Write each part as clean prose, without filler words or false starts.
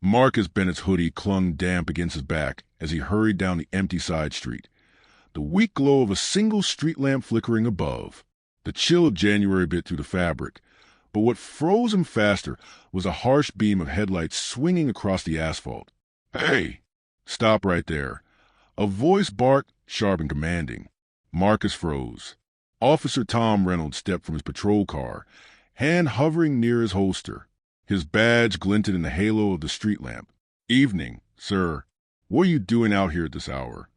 Marcus Bennett's hoodie clung damp against his back as he hurried down the empty side street. The weak glow of a single street lamp flickering above. The chill of January bit through the fabric. But what froze him faster was a harsh beam of headlights swinging across the asphalt. "Hey! Stop right there." A voice barked, sharp and commanding. Marcus froze. Officer Tom Reynolds stepped from his patrol car, hand hovering near his holster. His badge glinted in the halo of the street lamp. "Evening, sir. What are you doing out here at this hour?"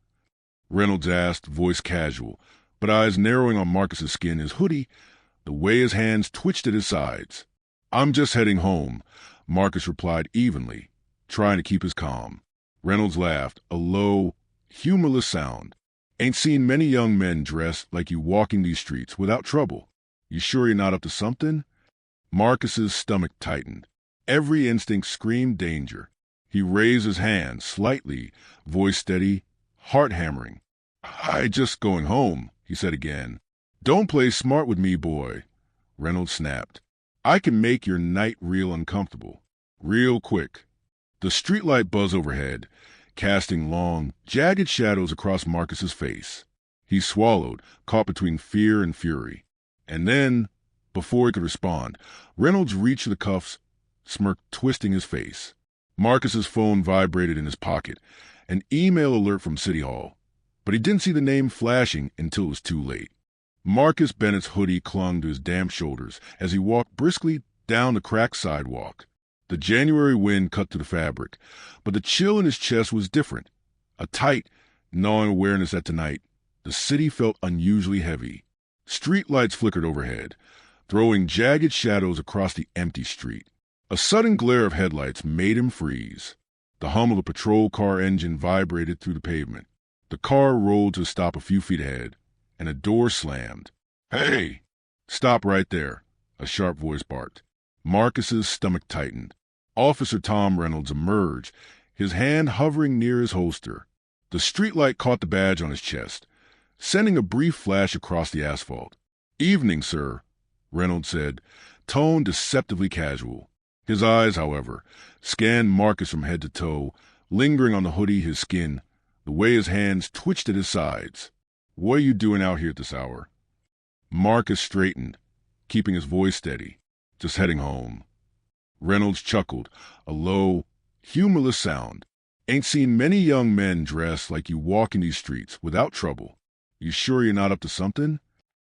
Reynolds asked, voice casual, but eyes narrowing on Marcus's skin, his hoodie, the way his hands twitched at his sides. "I'm just heading home," Marcus replied evenly, trying to keep his calm. Reynolds laughed, a low, humorless sound. "Ain't seen many young men dressed like you walking these streets without trouble. You sure you're not up to something?" Marcus's stomach tightened. Every instinct screamed danger. He raised his hand slightly, voice steady, heart hammering. "I just going home," he said again. "Don't play smart with me, boy," Reynolds snapped. "I can make your night real uncomfortable. Real quick." The streetlight buzzed overhead, casting long, jagged shadows across Marcus's face. He swallowed, caught between fear and fury. And then, before he could respond, Reynolds reached for the cuffs, smirk twisting his face. Marcus's phone vibrated in his pocket, an email alert from City Hall. But he didn't see the name flashing until it was too late. Marcus Bennett's hoodie clung to his damp shoulders as he walked briskly down the cracked sidewalk. The January wind cut through the fabric, but the chill in his chest was different. A tight, gnawing awareness that tonight, the city felt unusually heavy. Street lights flickered overhead, throwing jagged shadows across the empty street. A sudden glare of headlights made him freeze. The hum of a patrol car engine vibrated through the pavement. The car rolled to a stop a few feet ahead, and a door slammed. "Hey! Stop right there," a sharp voice barked. Marcus's stomach tightened. Officer Tom Reynolds emerged, his hand hovering near his holster. The streetlight caught the badge on his chest, sending a brief flash across the asphalt. "Evening, sir," Reynolds said, tone deceptively casual. His eyes, however, scanned Marcus from head to toe, lingering on the hoodie, his skin, the way his hands twitched at his sides. "What are you doing out here at this hour?" Marcus straightened, keeping his voice steady. "Just heading home." Reynolds chuckled, a low, humorless sound. "Ain't seen many young men dressed like you walking these streets without trouble. You sure you're not up to something?"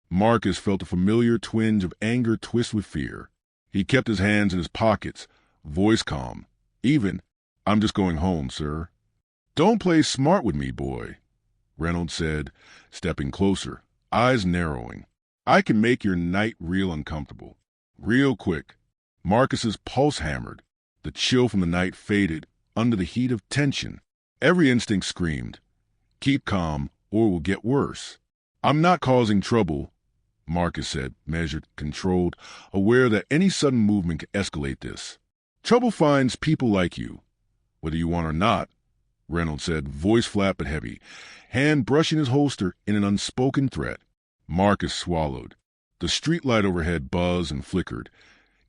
Marcus felt a familiar twinge of anger twist with fear. He kept his hands in his pockets, voice calm. "Even, I'm just going home, sir." "Don't play smart with me, boy," Reynolds said, stepping closer, eyes narrowing. "I can make your night real uncomfortable. Real quick." Marcus's pulse hammered. The chill from the night faded under the heat of tension. Every instinct screamed, "Keep calm, or it will get worse." "I'm not causing trouble," Marcus said, measured, controlled, aware that any sudden movement could escalate this. "Trouble finds people like you, whether you want or not," Reynolds said, voice flat but heavy, hand brushing his holster in an unspoken threat. Marcus swallowed. The streetlight overhead buzzed and flickered,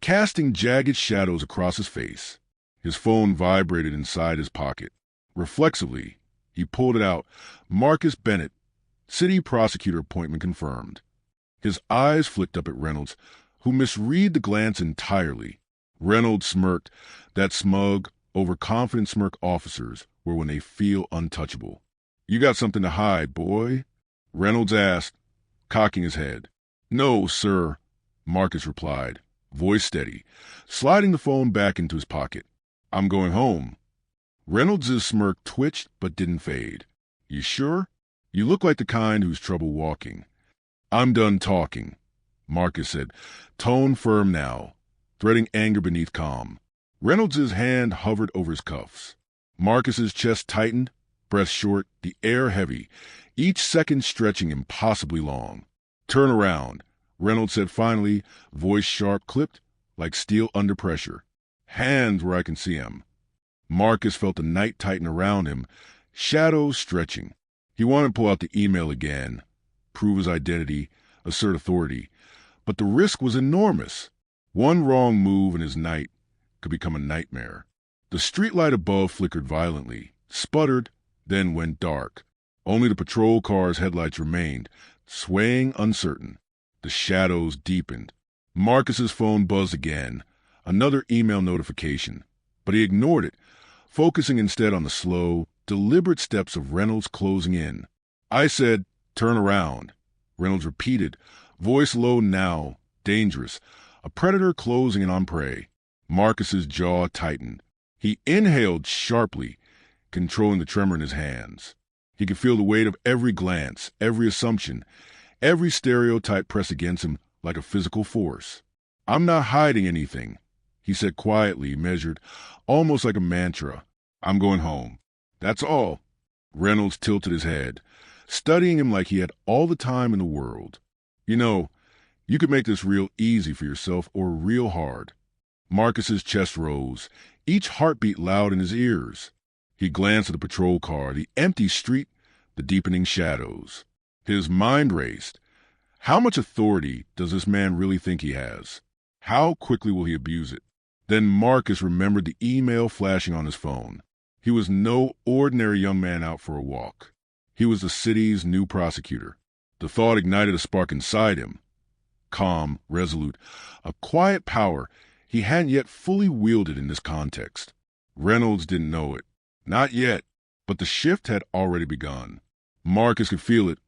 casting jagged shadows across his face. His phone vibrated inside his pocket. Reflexively, he pulled it out. Marcus Bennett, city prosecutor appointment confirmed. His eyes flicked up at Reynolds, who misread the glance entirely. Reynolds smirked, that smug, overconfident smirk officers wear when they feel untouchable. "You got something to hide, boy?" Reynolds asked, cocking his head. "No, sir," Marcus replied, voice steady, sliding the phone back into his pocket. "I'm going home." Reynolds' smirk twitched but didn't fade. "You sure? You look like the kind who's trouble walking." "I'm done talking," Marcus said, tone firm now, threading anger beneath calm. Reynolds' hand hovered over his cuffs. Marcus's chest tightened, breath short, the air heavy, each second stretching impossibly long. "Turn around," Reynolds said finally, voice sharp, clipped, like steel under pressure. "Hands where I can see 'em." Marcus felt the night tighten around him, shadows stretching. He wanted to pull out the email again, prove his identity, assert authority. But the risk was enormous. One wrong move and his night could become a nightmare. The streetlight above flickered violently, sputtered, then went dark. Only the patrol car's headlights remained, swaying uncertain. The shadows deepened. Marcus's phone buzzed again, another email notification, but he ignored it, focusing instead on the slow, deliberate steps of Reynolds closing in. "I said, turn around," Reynolds repeated, voice low now, dangerous, a predator closing in on prey. Marcus's jaw tightened. He inhaled sharply, controlling the tremor in his hands. He could feel the weight of every glance, every assumption, every stereotype press against him like a physical force. "I'm not hiding anything," he said quietly, measured, almost like a mantra. "I'm going home. That's all." Reynolds tilted his head, studying him like he had all the time in the world. "You know, you could make this real easy for yourself or real hard." Marcus's chest rose, each heartbeat loud in his ears. He glanced at the patrol car, the empty street, the deepening shadows. His mind raced. How much authority does this man really think he has? How quickly will he abuse it? Then Marcus remembered the email flashing on his phone. He was no ordinary young man out for a walk. He was the city's new prosecutor. The thought ignited a spark inside him. Calm, resolute, a quiet power he hadn't yet fully wielded in this context. Reynolds didn't know it. Not yet, but the shift had already begun. Marcus could feel it,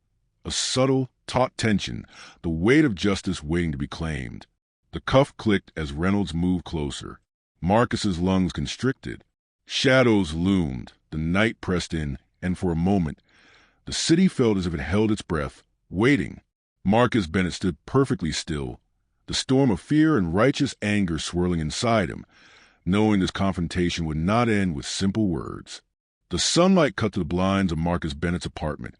a subtle, taut tension, the weight of justice waiting to be claimed. The cuff clicked as Reynolds moved closer. Marcus's lungs constricted. Shadows loomed, the night pressed in, and for a moment, the city felt as if it held its breath, waiting. Marcus Bennett stood perfectly still, the storm of fear and righteous anger swirling inside him, knowing this confrontation would not end with simple words. The sunlight cut to the blinds of Marcus Bennett's apartment,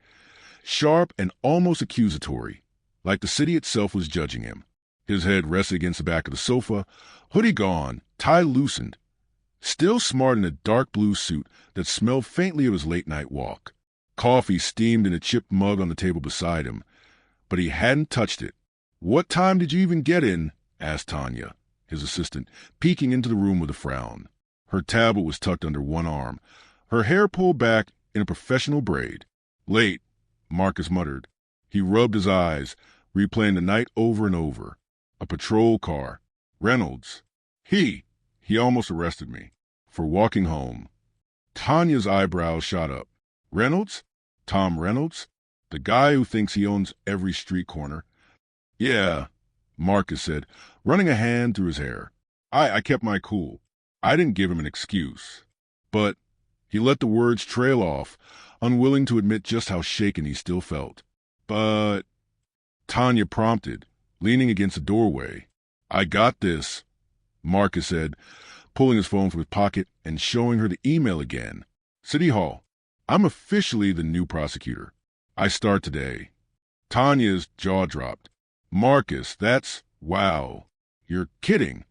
sharp and almost accusatory, like the city itself was judging him. His head rested against the back of the sofa, hoodie gone, tie loosened, still smart in a dark blue suit that smelled faintly of his late-night walk. Coffee steamed in a chipped mug on the table beside him, but he hadn't touched it. "What time did you even get in?" asked Tanya, his assistant, peeking into the room with a frown. Her tablet was tucked under one arm, her hair pulled back in a professional braid. "Late," Marcus muttered. He rubbed his eyes, replaying the night over and over. A patrol car. Reynolds. He almost arrested me for walking home. Tanya's eyebrows shot up. "Reynolds? Tom Reynolds? The guy who thinks he owns every street corner?" "Yeah," Marcus said, running a hand through his hair. I kept my cool. I didn't give him an excuse. But he let the words trail off, unwilling to admit just how shaken he still felt. "But," Tanya prompted, leaning against the doorway. "I got this," Marcus said, pulling his phone from his pocket and showing her the email again. "City Hall. I'm officially the new prosecutor. I start today." Tanya's jaw dropped. "Marcus, that's... wow. You're kidding."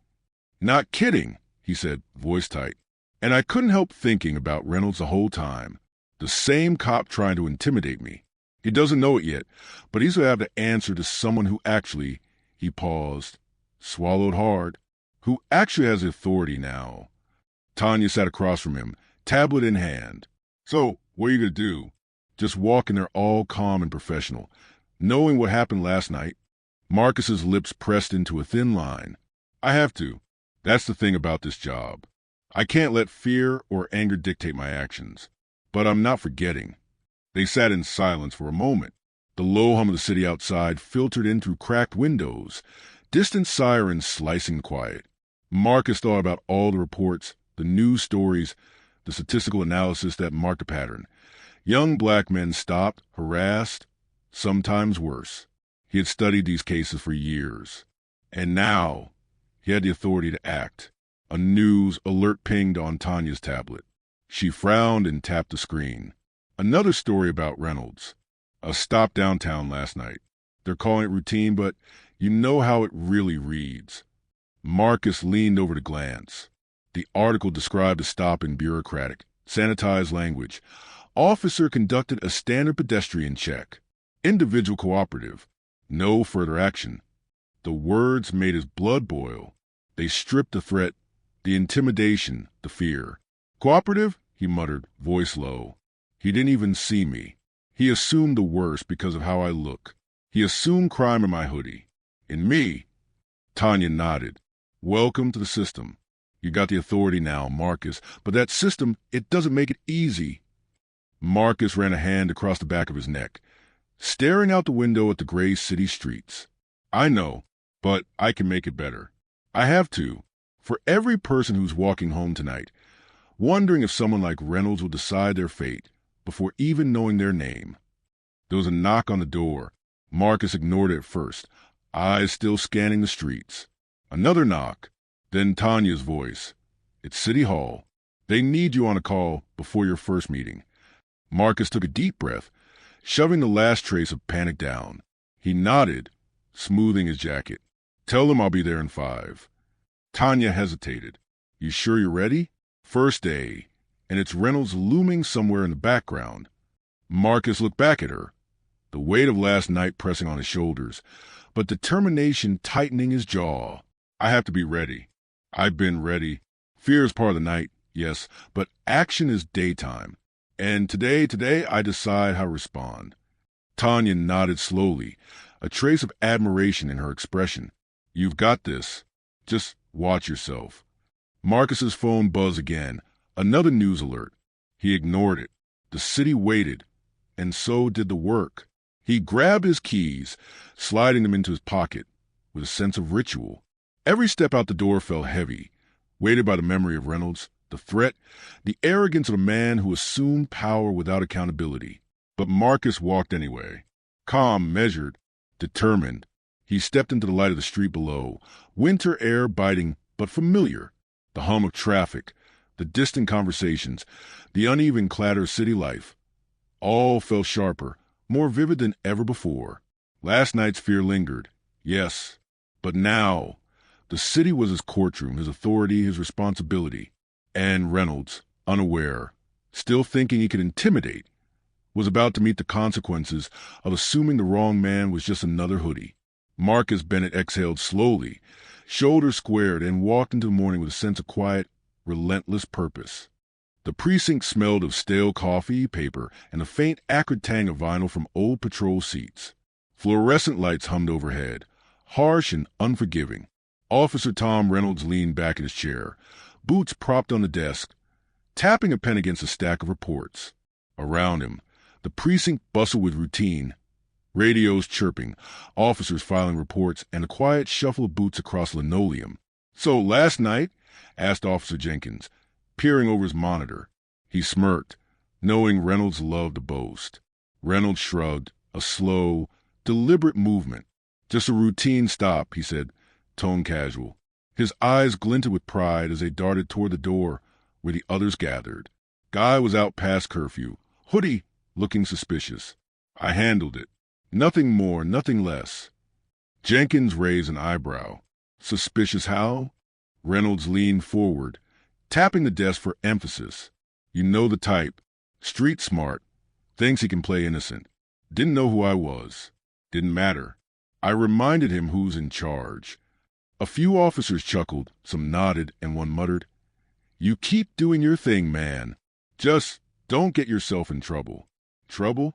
"Not kidding," he said, voice tight. "And I couldn't help thinking about Reynolds the whole time. The same cop trying to intimidate me. He doesn't know it yet, but he's going to have to answer to someone who actually..." He paused, swallowed hard. "Who actually has authority now." Tanya sat across from him, tablet in hand. "So, what are you going to do?" Just walk in there all calm and professional, knowing what happened last night. Marcus's lips pressed into a thin line. "I have to. That's the thing about this job. I can't let fear or anger dictate my actions. But I'm not forgetting." They sat in silence for a moment. The low hum of the city outside filtered in through cracked windows, distant sirens slicing the quiet. Marcus thought about all the reports, the news stories, the statistical analysis that marked a pattern. Young black men stopped, harassed, sometimes worse. He had studied these cases for years. And now he had the authority to act. A news alert pinged on Tanya's tablet. She frowned and tapped the screen. Another story about Reynolds. A stop downtown last night. They're calling it routine, but you know how it really reads. Marcus leaned over to glance. The article described the stop in bureaucratic, sanitized language. Officer conducted a standard pedestrian check. Individual cooperative. No further action. The words made his blood boil. They stripped the threat, the intimidation, the fear. Cooperative? He muttered, voice low. He didn't even see me. He assumed the worst because of how I look. He assumed crime in my hoodie. In me? Tanya nodded. Welcome to the system. You got the authority now, Marcus, but that system, it doesn't make it easy. Marcus ran a hand across the back of his neck, staring out the window at the gray city streets. I know, but I can make it better. I have to. For every person who's walking home tonight, wondering if someone like Reynolds will decide their fate before even knowing their name. There was a knock on the door. Marcus ignored it at first, eyes still scanning the streets. Another knock, then Tanya's voice. It's City Hall. They need you on a call before your first meeting. Marcus took a deep breath, shoving the last trace of panic down. He nodded, smoothing his jacket. Tell them I'll be there in 5. Tanya hesitated. You sure you're ready? First day, and it's Reynolds looming somewhere in the background. Marcus looked back at her, the weight of last night pressing on his shoulders, but determination tightening his jaw. I have to be ready. I've been ready. Fear is part of the night, yes, but action is daytime. And today I decide how to respond. Tanya nodded slowly, a trace of admiration in her expression. You've got this. Just watch yourself. Marcus's phone buzzed again. Another news alert. He ignored it. The city waited, and so did the work. He grabbed his keys, sliding them into his pocket, with a sense of ritual. Every step out the door felt heavy, weighted by the memory of Reynolds, the threat, the arrogance of a man who assumed power without accountability. But Marcus walked anyway. Calm, measured, determined. He stepped into the light of the street below, winter air biting but familiar. The hum of traffic, the distant conversations, the uneven clatter of city life. All felt sharper, more vivid than ever before. Last night's fear lingered, yes, but now the city was his courtroom, his authority, his responsibility. And Reynolds, unaware, still thinking he could intimidate, was about to meet the consequences of assuming the wrong man was just another hoodie. Marcus Bennett exhaled slowly, shoulders squared, and walked into the morning with a sense of quiet, relentless purpose. The precinct smelled of stale coffee, paper, and a faint acrid tang of vinyl from old patrol seats. Fluorescent lights hummed overhead, harsh and unforgiving. Officer Tom Reynolds leaned back in his chair, boots propped on the desk, tapping a pen against a stack of reports. Around him, the precinct bustled with routine, radios chirping, officers filing reports, and a quiet shuffle of boots across linoleum. So last night? Asked Officer Jenkins, peering over his monitor. He smirked, knowing Reynolds loved to boast. Reynolds shrugged, a slow, deliberate movement. Just a routine stop, he said, tone casual. His eyes glinted with pride as they darted toward the door where the others gathered. Guy was out past curfew, Hoodie looking suspicious. I handled it. Nothing more, nothing less. Jenkins raised an eyebrow. Suspicious how? Reynolds leaned forward, tapping the desk for emphasis. You know the type. Street smart. Thinks he can play innocent. Didn't know who I was. Didn't matter. I reminded him who's in charge. A few officers chuckled, some nodded, and one muttered, You keep doing your thing, man. Just don't get yourself in trouble. Trouble?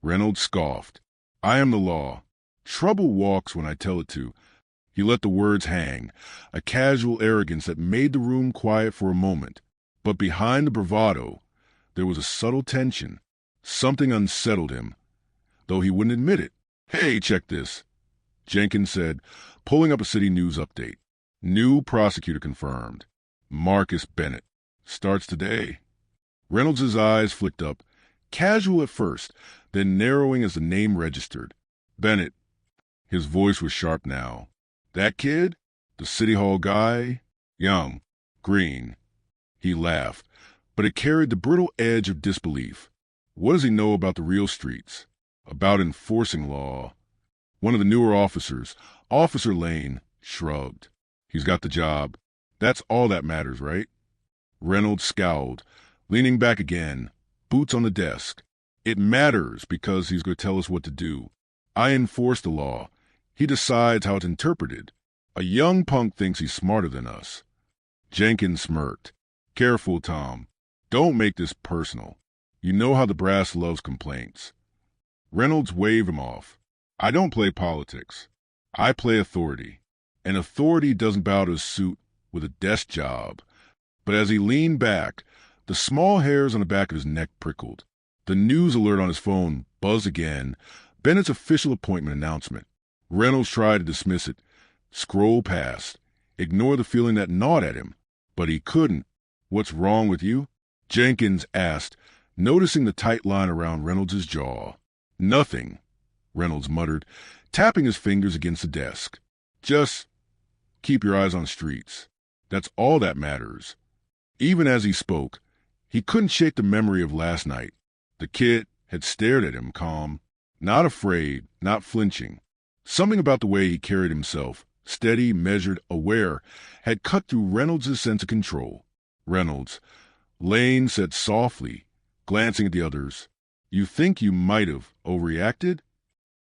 Reynolds scoffed. I am the law. Trouble walks when I tell it to. He let the words hang, a casual arrogance that made the room quiet for a moment. But behind the bravado, there was a subtle tension. Something unsettled him, though he wouldn't admit it. Hey, check this, Jenkins said, pulling up a city news update. New prosecutor confirmed. Marcus Bennett. Starts today. Reynolds' eyes flicked up, casual at first, then narrowing as the name registered. Bennett. His voice was sharp now. That kid? The City Hall guy? Young. Green. He laughed, but it carried the brittle edge of disbelief. What does he know about the real streets? About enforcing law? One of the newer officers, Officer Lane, shrugged. He's got the job. That's all that matters, right? Reynolds scowled, leaning back again, boots on the desk. It matters because he's going to tell us what to do. I enforce the law. He decides how it's interpreted. A young punk thinks he's smarter than us. Jenkins smirked. Careful, Tom. Don't make this personal. You know how the brass loves complaints. Reynolds waved him off. I don't play politics. I play authority. And authority doesn't bow to a suit with a desk job. But as he leaned back, the small hairs on the back of his neck prickled. The news alert on his phone buzzed again. Bennett's official appointment announcement. Reynolds tried to dismiss it, scroll past, ignore the feeling that gnawed at him. But he couldn't. What's wrong with you? Jenkins asked, noticing the tight line around Reynolds' jaw. Nothing, Reynolds muttered, tapping his fingers against the desk. Just keep your eyes on the streets. That's all that matters. Even as he spoke, he couldn't shake the memory of last night. The kid had stared at him calm, not afraid, not flinching. Something about the way he carried himself, steady, measured, aware, had cut through Reynolds' sense of control. Reynolds, Lane said softly, glancing at the others, you think you might have overreacted?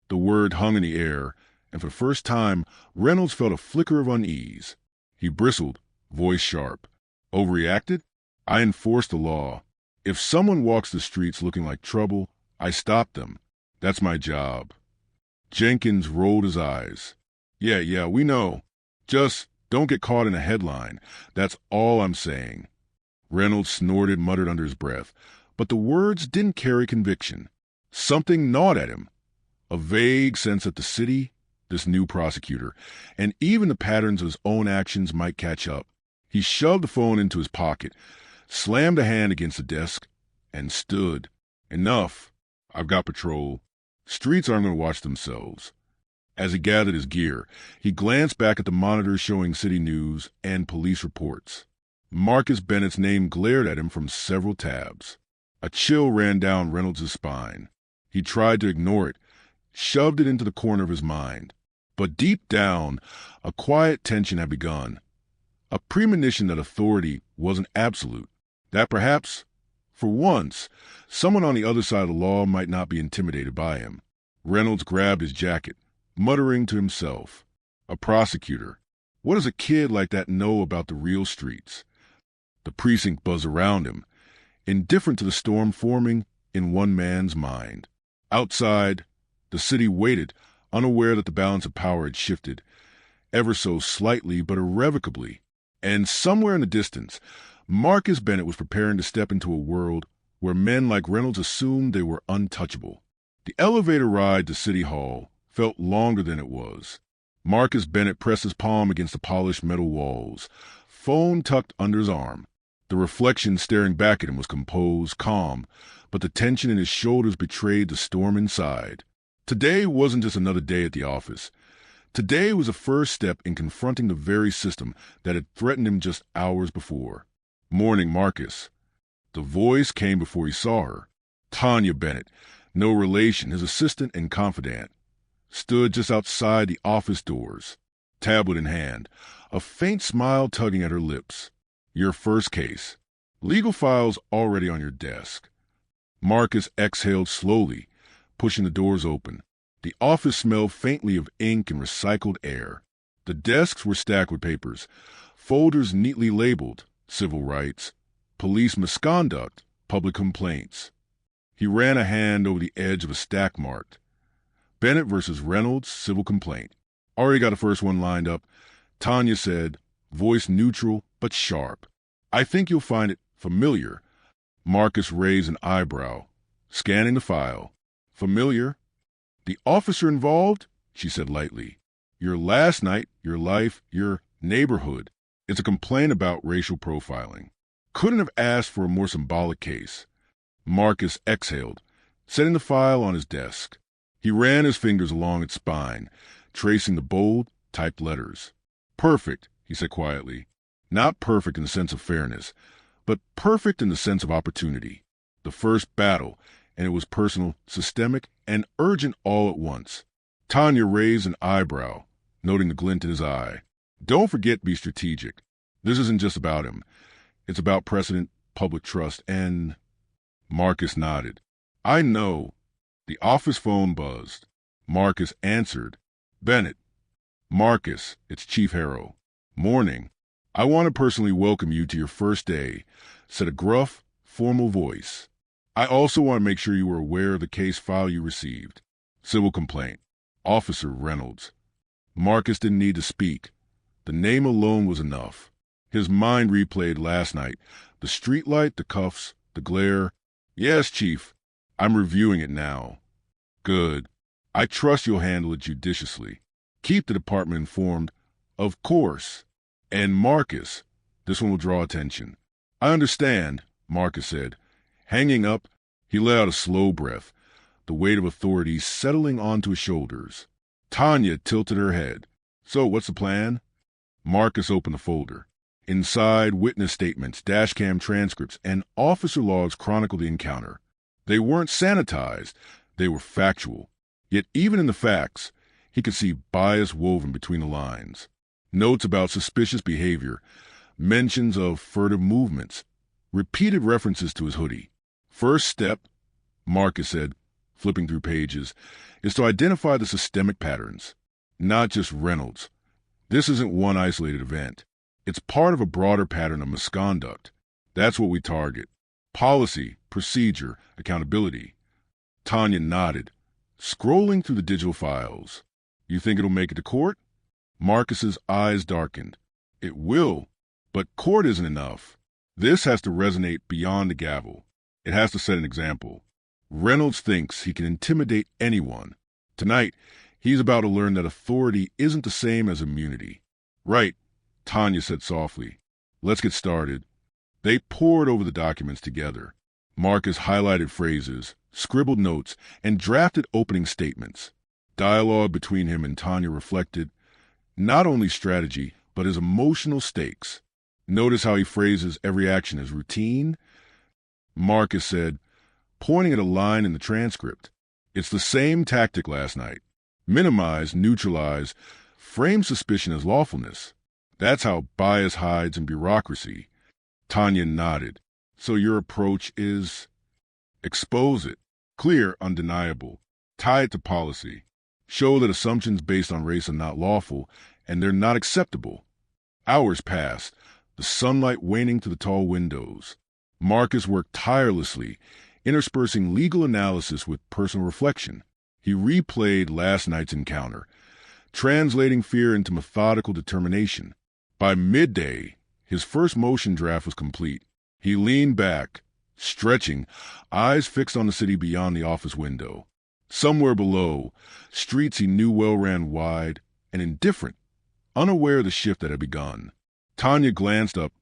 The word hung in the air, and for the first time, Reynolds felt a flicker of unease. He bristled, voice sharp. Overreacted? I enforce the law. If someone walks the streets looking like trouble, I stop them. That's my job. Jenkins rolled his eyes. Yeah, we know. Just don't get caught in a headline. That's all I'm saying. Reynolds snorted, muttered under his breath, but the words didn't carry conviction. Something gnawed at him. A vague sense that the city, this new prosecutor, and even the patterns of his own actions might catch up. He shoved the phone into his pocket, slammed a hand against the desk, and stood. Enough. I've got patrol. Streets aren't going to watch themselves. As he gathered his gear, he glanced back at the monitors showing city news and police reports. Marcus Bennett's name glared at him from several tabs. A chill ran down Reynolds' spine. He tried to ignore it, shoved it into the corner of his mind. But deep down, a quiet tension had begun. A premonition that authority wasn't absolute. That perhaps, for once, someone on the other side of the law might not be intimidated by him. Reynolds grabbed his jacket, muttering to himself, a prosecutor. What does a kid like that know about the real streets? The precinct buzzed around him, indifferent to the storm forming in one man's mind. Outside, the city waited, unaware that the balance of power had shifted, ever so slightly but irrevocably. And somewhere in the distance, Marcus Bennett was preparing to step into a world where men like Reynolds assumed they were untouchable. The elevator ride to City Hall felt longer than it was. Marcus Bennett pressed his palm against the polished metal walls, phone tucked under his arm. The reflection staring back at him was composed, calm, but the tension in his shoulders betrayed the storm inside. Today wasn't just another day at the office. Today was a first step in confronting the very system that had threatened him just hours before. Morning, Marcus. The voice came before he saw her. Tanya Bennett, no relation, his assistant and confidant, stood just outside the office doors, tablet in hand, a faint smile tugging at her lips. Your first case. Legal files already on your desk. Marcus exhaled slowly, pushing the doors open. The office smelled faintly of ink and recycled air. The desks were stacked with papers, folders neatly labeled, civil rights, police misconduct, public complaints. He ran a hand over the edge of a stack marked, Bennett versus Reynolds, civil complaint. Already got the first one lined up. Tanya said, voice neutral but sharp. I think you'll find it familiar. Marcus raised an eyebrow, scanning the file. Familiar? The officer involved? She said lightly. Your last night, your life, your neighborhood. It's a complaint about racial profiling. Couldn't have asked for a more symbolic case. Marcus exhaled, setting the file on his desk. He ran his fingers along its spine, tracing the bold, typed letters. Perfect, he said quietly. Not perfect in the sense of fairness, but perfect in the sense of opportunity. The first battle, and it was personal, systemic, and urgent all at once. Tanya raised an eyebrow, noting the glint in his eye. Don't forget to be strategic. This isn't just about him. It's about precedent, public trust, and... Marcus nodded. I know. The office phone buzzed. Marcus answered. Bennett. Marcus, it's Chief Harrow. Morning. "I want to personally welcome you to your first day," said a gruff, formal voice. "I also want to make sure you are aware of the case file you received." Civil complaint. Officer Reynolds. Marcus didn't need to speak. The name alone was enough. His mind replayed last night. The streetlight, the cuffs, the glare. "Yes, Chief. I'm reviewing it now." "Good. I trust you'll handle it judiciously. Keep the department informed." "Of course." "And Marcus." This one will draw attention. "I understand," Marcus said. Hanging up, he let out a slow breath, the weight of authority settling onto his shoulders. Tanya tilted her head. "So, what's the plan?" Marcus opened the folder. Inside, witness statements, dashcam transcripts, and officer logs chronicled the encounter. They weren't sanitized. They were factual. Yet even in the facts, he could see bias woven between the lines. Notes about suspicious behavior, mentions of furtive movements, repeated references to his hoodie. "First step," Marcus said, flipping through pages, "is to identify the systemic patterns. Not just Reynolds. This isn't one isolated event. It's part of a broader pattern of misconduct. That's what we target. Policy, procedure, accountability." Tanya nodded, scrolling through the digital files. "You think it'll make it to court?" Marcus's eyes darkened. "It will, but court isn't enough. This has to resonate beyond the gavel. It has to set an example. Reynolds thinks he can intimidate anyone. Tonight, he's about to learn that authority isn't the same as immunity." "Right," Tanya said softly. "Let's get started." They pored over the documents together. Marcus highlighted phrases, scribbled notes, and drafted opening statements. Dialogue between him and Tanya reflected not only strategy, but his emotional stakes. "Notice how he phrases every action as routine?" Marcus said, pointing at a line in the transcript. "It's the same tactic last night. Minimize, neutralize, frame suspicion as lawfulness. That's how bias hides in bureaucracy." Tanya nodded. "So your approach is—" "Expose it. Clear, undeniable. Tie it to policy. Show that assumptions based on race are not lawful, and they're not acceptable." Hours passed, the sunlight waning to the tall windows. Marcus worked tirelessly, interspersing legal analysis with personal reflection. He replayed last night's encounter, translating fear into methodical determination. By midday, his first motion draft was complete. He leaned back, stretching, eyes fixed on the city beyond the office window. Somewhere below, streets he knew well ran wide and indifferent, unaware of the shift that had begun. Tanya glanced up,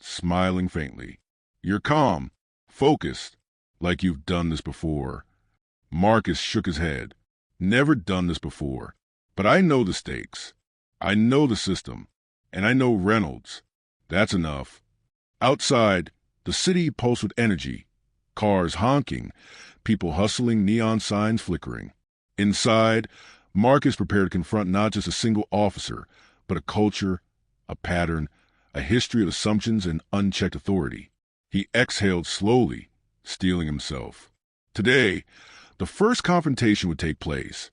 smiling faintly. "You're calm, focused, like you've done this before." Marcus shook his head. "Never done this before. But I know the stakes. I know the system. And I know Reynolds. That's enough." Outside, the city pulsed with energy. Cars honking, people hustling, neon signs flickering. Inside, Marcus prepared to confront not just a single officer, but a culture, a pattern, a history of assumptions and unchecked authority. He exhaled slowly, steeling himself. Today, the first confrontation would take place,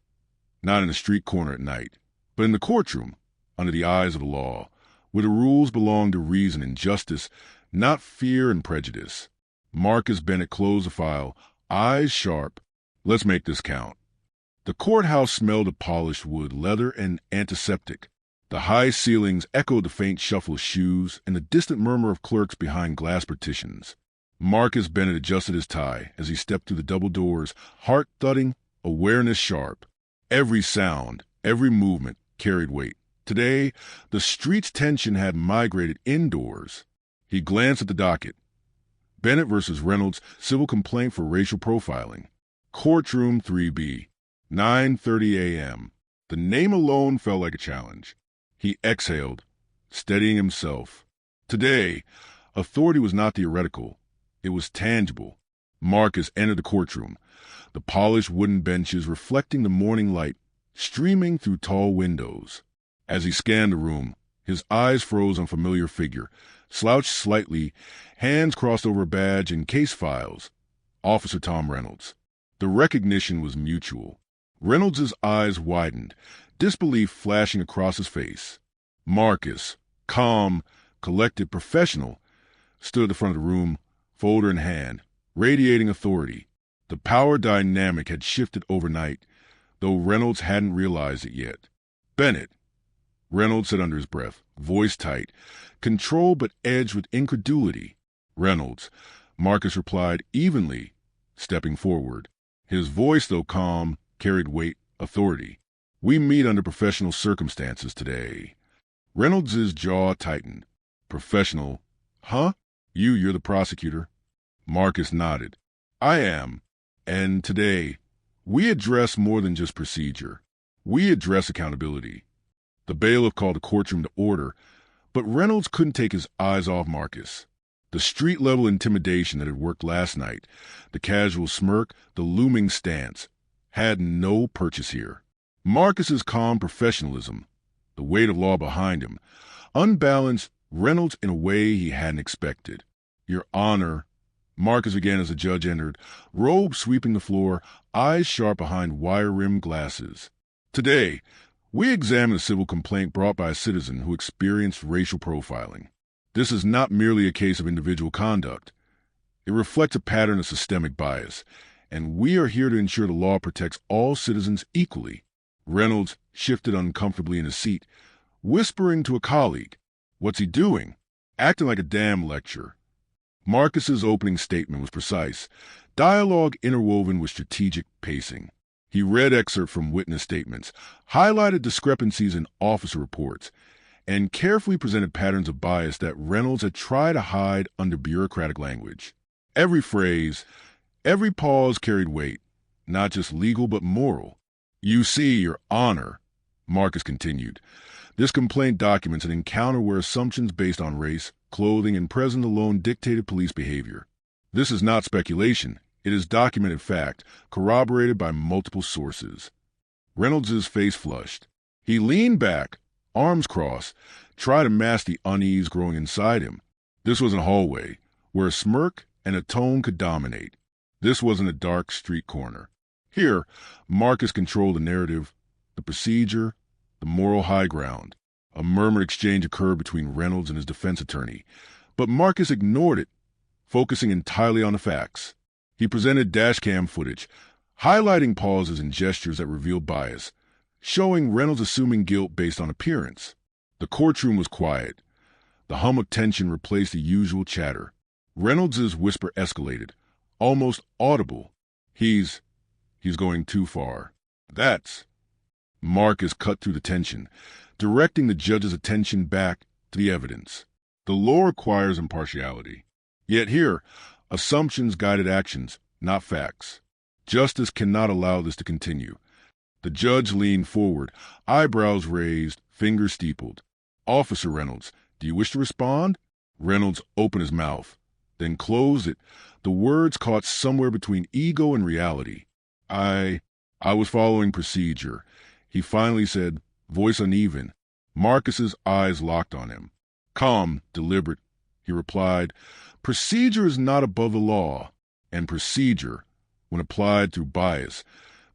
not in a street corner at night, but in the courtroom, under the eyes of the law, where the rules belong to reason and justice, not fear and prejudice. Marcus Bennett closed the file, eyes sharp. Let's make this count. The courthouse smelled of polished wood, leather, and antiseptic. The high ceilings echoed the faint shuffle of shoes and the distant murmur of clerks behind glass partitions. Marcus Bennett adjusted his tie as he stepped through the double doors, heart thudding, awareness sharp. Every sound, every movement carried weight. Today, the street's tension had migrated indoors. He glanced at the docket. Bennett versus Reynolds, civil complaint for racial profiling. Courtroom 3B, 9:30 a.m. The name alone felt like a challenge. He exhaled, steadying himself. Today, authority was not theoretical. It was tangible. Marcus entered the courtroom, the polished wooden benches reflecting the morning light, streaming through tall windows. As he scanned the room, his eyes froze on a familiar figure, slouched slightly, hands crossed over a badge and case files. Officer Tom Reynolds. The recognition was mutual. Reynolds's eyes widened, disbelief flashing across his face. Marcus, calm, collected, professional, stood at the front of the room, folder in hand, radiating authority. The power dynamic had shifted overnight, though Reynolds hadn't realized it yet. "Bennett," Reynolds said under his breath, voice tight, controlled but edged with incredulity. "Reynolds," Marcus replied evenly, stepping forward. His voice, though calm, carried weight, authority. "We meet under professional circumstances today." Reynolds' jaw tightened. "Professional? Huh? You're the prosecutor?" Marcus nodded. "I am. And today, we address more than just procedure. We address accountability." The bailiff called the courtroom to order, but Reynolds couldn't take his eyes off Marcus. The street-level intimidation that had worked last night, the casual smirk, the looming stance, had no purchase here. Marcus's calm professionalism, the weight of law behind him, unbalanced Reynolds in a way he hadn't expected. "Your Honor," Marcus began as the judge entered, robe sweeping the floor, eyes sharp behind wire-rimmed glasses. "Today, we examine a civil complaint brought by a citizen who experienced racial profiling. This is not merely a case of individual conduct. It reflects a pattern of systemic bias, and we are here to ensure the law protects all citizens equally." Reynolds shifted uncomfortably in his seat, whispering to a colleague. "What's he doing?" "Acting like a damn lecture." Marcus's opening statement was precise, dialogue interwoven with strategic pacing. He read excerpts from witness statements, highlighted discrepancies in officer reports, and carefully presented patterns of bias that Reynolds had tried to hide under bureaucratic language. Every phrase, every pause carried weight, not just legal but moral. "You see, Your Honor," Marcus continued, "this complaint documents an encounter where assumptions based on race, clothing, and presence alone dictated police behavior. This is not speculation. It is documented fact, corroborated by multiple sources." Reynolds' face flushed. He leaned back, arms crossed, tried to mask the unease growing inside him. This wasn't a hallway, where a smirk and a tone could dominate. This wasn't a dark street corner. Here, Marcus controlled the narrative, the procedure, the moral high ground. A murmured exchange occurred between Reynolds and his defense attorney, but Marcus ignored it, focusing entirely on the facts. He presented dashcam footage, highlighting pauses and gestures that revealed bias, showing Reynolds assuming guilt based on appearance. The courtroom was quiet. The hum of tension replaced the usual chatter. Reynolds' whisper escalated, almost audible. He's going too far." "That's..." Marcus cut through the tension, directing the judge's attention back to the evidence. "The law requires impartiality. Yet here, assumptions guided actions, not facts. Justice cannot allow this to continue." The judge leaned forward, eyebrows raised, fingers steepled. "Officer Reynolds, do you wish to respond?" Reynolds opened his mouth, then closed it, the words caught somewhere between ego and reality. I was following procedure," he finally said, voice uneven. Marcus's eyes locked on him. "Calm, deliberate," he replied. "Procedure is not above the law, and procedure, when applied through bias,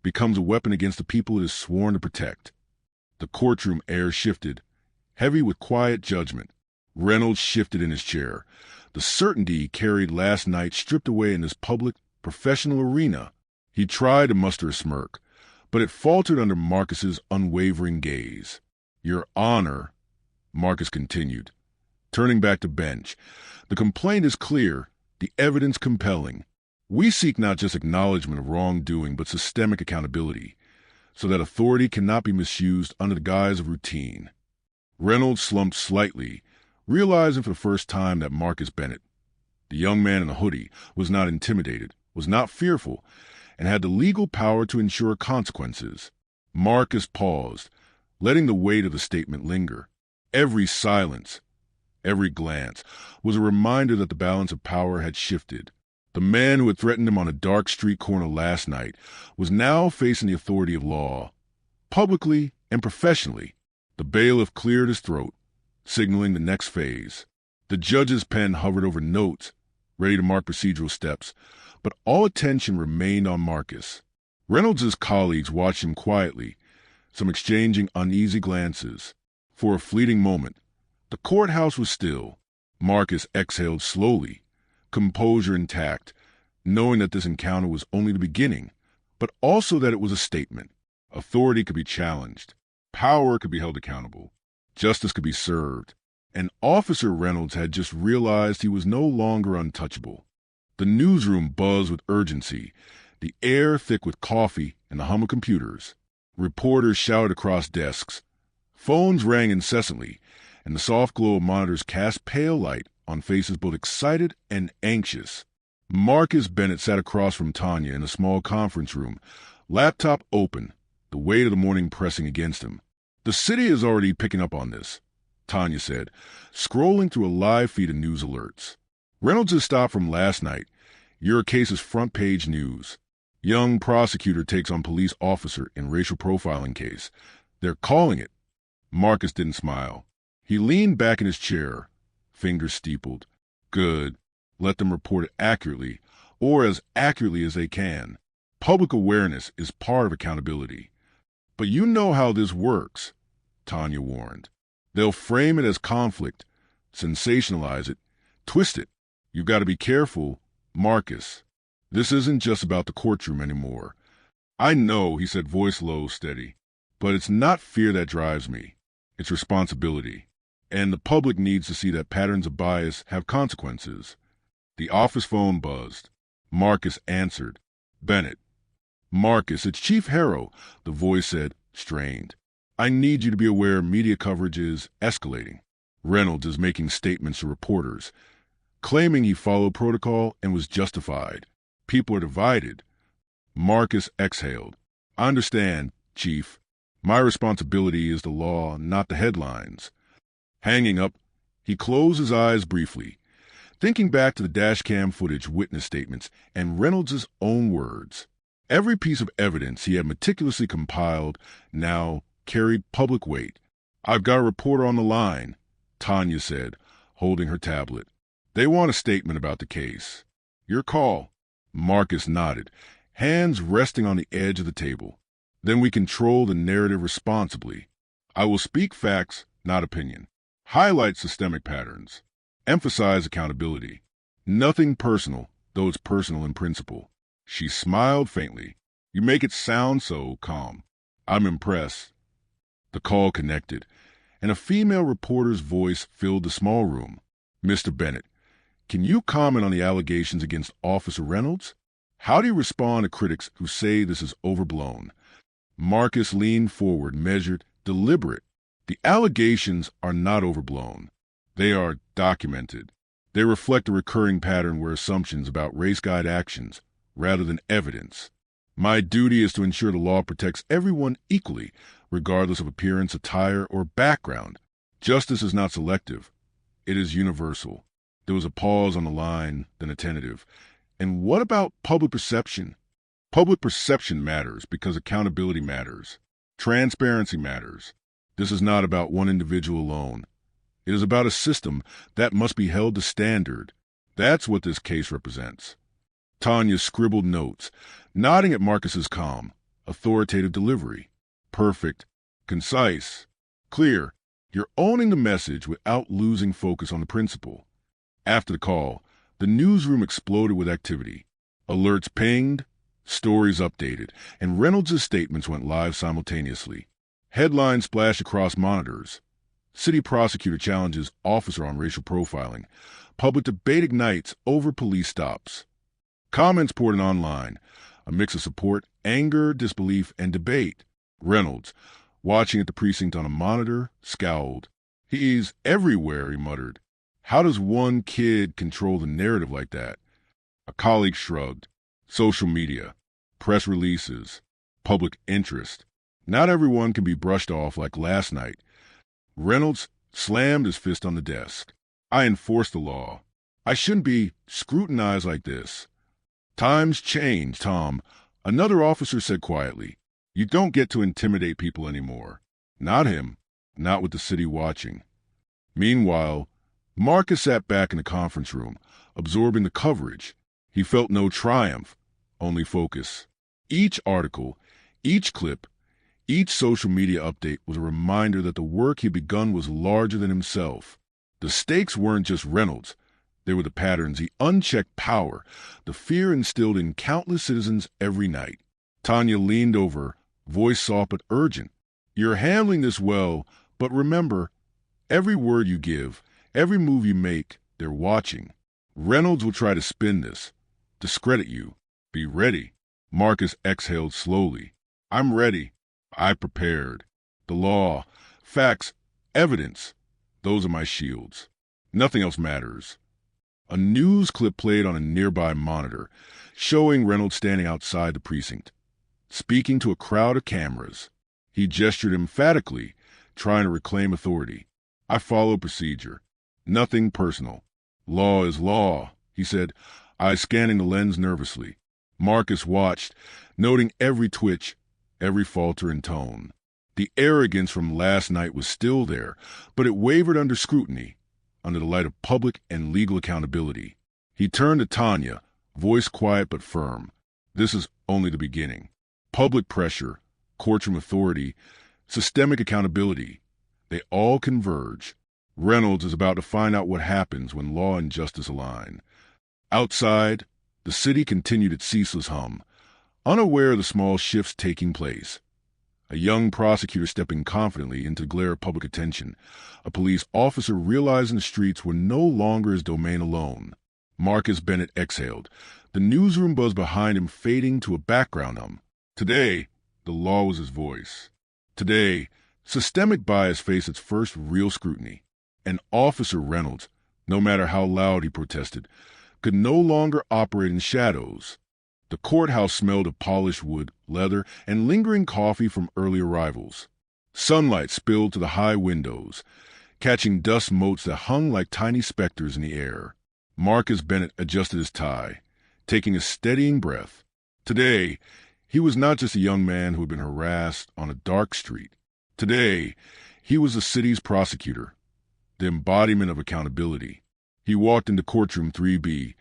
becomes a weapon against the people it is sworn to protect." The courtroom air shifted, heavy with quiet judgment. Reynolds shifted in his chair, the certainty he carried last night stripped away in this public, professional arena. He tried to muster a smirk, but it faltered under Marcus's unwavering gaze. "Your Honor," Marcus continued, turning back to bench, "the complaint is clear, the evidence compelling. We seek not just acknowledgement of wrongdoing, but systemic accountability, so that authority cannot be misused under the guise of routine." Reynolds slumped slightly, realizing for the first time that Marcus Bennett, the young man in the hoodie, was not intimidated, was not fearful, and had the legal power to ensure consequences. Marcus paused, letting the weight of the statement linger. Every silence, every glance, was a reminder that the balance of power had shifted. The man who had threatened him on a dark street corner last night was now facing the authority of law, publicly and professionally. The bailiff cleared his throat, signaling the next phase. The judge's pen hovered over notes, ready to mark procedural steps, but all attention remained on Marcus. Reynolds' colleagues watched him quietly, some exchanging uneasy glances. For a fleeting moment, The courthouse was still. Marcus exhaled slowly, composure intact, knowing that this encounter was only the beginning, but also that it was a statement. Authority could be challenged. Power could be held accountable. Justice could be served. And Officer Reynolds had just realized he was no longer untouchable. The newsroom buzzed with urgency, the air thick with coffee and the hum of computers. Reporters shouted across desks. Phones rang incessantly, and the soft glow of monitors cast pale light on faces both excited and anxious. Marcus Bennett sat across from Tanya in a small conference room, laptop open, the weight of the morning pressing against him. "The city is already picking up on this," Tanya said, scrolling through a live feed of news alerts. "Reynolds' stop from last night. Your case's front-page news. Young prosecutor takes on police officer in racial profiling case. They're calling it." Marcus didn't smile. He leaned back in his chair, fingers steepled. "Good. Let them report it accurately, or as accurately as they can. Public awareness is part of accountability." "But you know how this works," Tanya warned. "They'll frame it as conflict, sensationalize it, twist it. You've got to be careful, Marcus. This isn't just about the courtroom anymore." "I know," he said, voice low, steady. "But it's not fear that drives me. It's responsibility. And the public needs to see that patterns of bias have consequences." The office phone buzzed. Marcus answered. "Bennett." "Marcus, it's Chief Harrow," the voice said, strained. "I need you to be aware media coverage is escalating. Reynolds is making statements to reporters, claiming he followed protocol and was justified. People are divided." Marcus exhaled. "I understand, Chief. My responsibility is the law, not the headlines." Hanging up, he closed his eyes briefly, thinking back to the dashcam footage, witness statements, and Reynolds' own words. Every piece of evidence he had meticulously compiled now carried public weight. "I've got a reporter on the line," Tanya said, holding her tablet. "They want a statement about the case." "Your call." Marcus nodded, hands resting on the edge of the table. "Then we control the narrative responsibly. I will speak facts, not opinion. Highlight systemic patterns. Emphasize accountability. Nothing personal, though it's personal in principle." She smiled faintly. "You make it sound so calm. I'm impressed." The call connected, and a female reporter's voice filled the small room. "Mr. Bennett, can you comment on the allegations against Officer Reynolds? How do you respond to critics who say this is overblown?" Marcus leaned forward, measured, deliberate. "The allegations are not overblown. They are documented. They reflect a recurring pattern where assumptions about race guide actions rather than evidence. My duty is to ensure the law protects everyone equally, regardless of appearance, attire, or background. Justice is not selective. It is universal." There was a pause on the line, then a tentative. "And what about public perception?" "Public perception matters because accountability matters. Transparency matters. This is not about one individual alone. It is about a system that must be held to standard. That's what this case represents." Tanya scribbled notes, nodding at Marcus's calm, authoritative delivery. "Perfect. Concise. Clear. You're owning the message without losing focus on the principle." After the call, the newsroom exploded with activity. Alerts pinged, stories updated, and Reynolds' statements went live simultaneously. Headlines splashed across monitors. City prosecutor challenges officer on racial profiling. Public debate ignites over police stops. Comments poured in online, a mix of support, anger, disbelief, and debate. Reynolds, watching at the precinct on a monitor, scowled. "He's everywhere," he muttered. "How does one kid control the narrative like that?" A colleague shrugged. "Social media, press releases, public interest. Not everyone can be brushed off like last night." Reynolds slammed his fist on the desk. "I enforce the law. I shouldn't be scrutinized like this." "Times change, Tom," another officer said quietly. "You don't get to intimidate people anymore. Not him. Not with the city watching." Meanwhile, Marcus sat back in the conference room, absorbing the coverage. He felt no triumph, only focus. Each article, each clip, each social media update was a reminder that the work he'd begun was larger than himself. The stakes weren't just Reynolds. They were the patterns, the unchecked power, the fear instilled in countless citizens every night. Tanya leaned over, voice soft but urgent. You're handling this well, but remember, every word you give, every move you make, they're watching. Reynolds will try to spin this, discredit you. Be ready. Marcus exhaled slowly. I'm ready. I prepared. The law, facts, evidence, those are my shields. Nothing else matters. A news clip played on a nearby monitor, showing Reynolds standing outside the precinct, speaking to a crowd of cameras. He gestured emphatically, trying to reclaim authority. I follow procedure. Nothing personal. Law is law, he said, eyes scanning the lens nervously. Marcus watched, noting every twitch, every falter in tone. The arrogance from last night was still there, but it wavered under scrutiny, under the light of public and legal accountability. He turned to Tanya, voice quiet but firm. This is only the beginning. Public pressure, courtroom authority, systemic accountability, they all converge. Reynolds is about to find out what happens when law and justice align. Outside, the city continued its ceaseless hum, unaware of the small shifts taking place. A young prosecutor stepping confidently into the glare of public attention, a police officer realizing the streets were no longer his domain alone. Marcus Bennett exhaled, the newsroom buzz behind him fading to a background hum. Today, the law was his voice. Today, systemic bias faced its first real scrutiny. And Officer Reynolds, no matter how loud he protested, could no longer operate in shadows. The courthouse smelled of polished wood, leather, and lingering coffee from early arrivals. Sunlight spilled to the high windows, catching dust motes that hung like tiny specters in the air. Marcus Bennett adjusted his tie, taking a steadying breath. Today, he was not just a young man who had been harassed on a dark street. Today, he was the city's prosecutor, the embodiment of accountability. He walked into Courtroom 3B,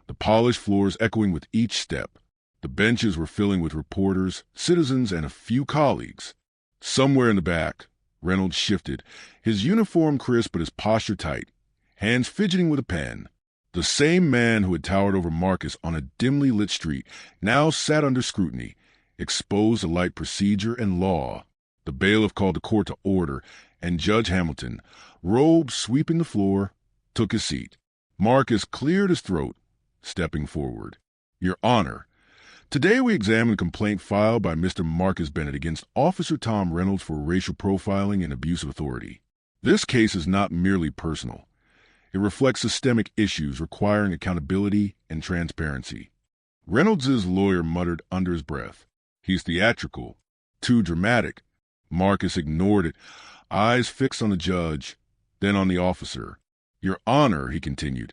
the polished floors echoing with each step. The benches were filling with reporters, citizens, and a few colleagues. Somewhere in the back, Reynolds shifted, his uniform crisp but his posture tight, hands fidgeting with a pen. The same man who had towered over Marcus on a dimly lit street now sat under scrutiny, exposed to light procedure and law. The bailiff called the court to order, and Judge Hamilton, robe sweeping the floor, took his seat. Marcus cleared his throat, stepping forward. Your Honor, today we examine a complaint filed by Mr. Marcus Bennett against Officer Tom Reynolds for racial profiling and abuse of authority. This case is not merely personal. It reflects systemic issues requiring accountability and transparency. Reynolds' lawyer muttered under his breath. He's theatrical, too dramatic. Marcus ignored it, eyes fixed on the judge, then on the officer. Your Honor, he continued,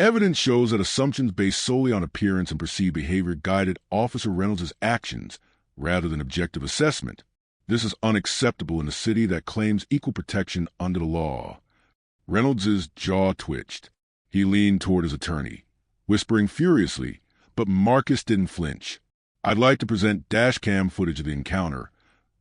evidence shows that assumptions based solely on appearance and perceived behavior guided Officer Reynolds' actions rather than objective assessment. This is unacceptable in a city that claims equal protection under the law. Reynolds' jaw twitched. He leaned toward his attorney, whispering furiously, but Marcus didn't flinch. I'd like to present dashcam footage of the encounter,